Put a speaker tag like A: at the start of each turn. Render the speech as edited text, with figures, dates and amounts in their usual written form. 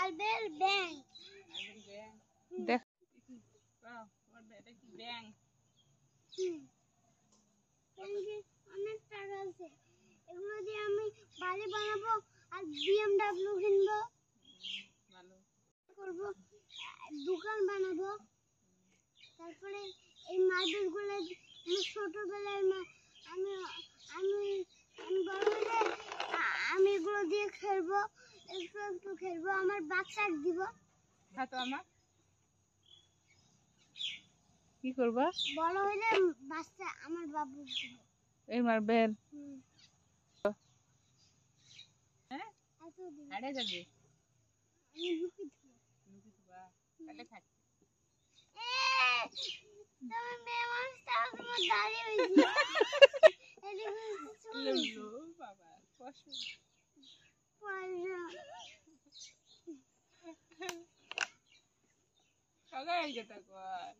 A: Marble bank.
B: দেখ
A: ব্যাংকে অনেক টাকা আছে, এগুলো দিয়ে আমি বাড়ি বানাবো আর BMW কিনবো, করবো, দোকান বানাবো। তারপরে এই মার্বেল গুলো ছোটবেলায় আমি আমি আমি বড় হলে আমি এগুলো দিয়ে খেলবো, একটু একটু খেলবো, আমার বাচ্চাকে দিব।
B: আমার কি করবা
A: বড় হলে বাচ্চা আমার বাবু দিব।
B: এই মার্বেল
A: হাড়ে যাবে, আমি লুকি দিব।
B: তাহলে থাক
A: তুমি মেমনটা আমার দাঁড়িয়ে হইছে।
B: বাবা পশু সবাই যেটা কর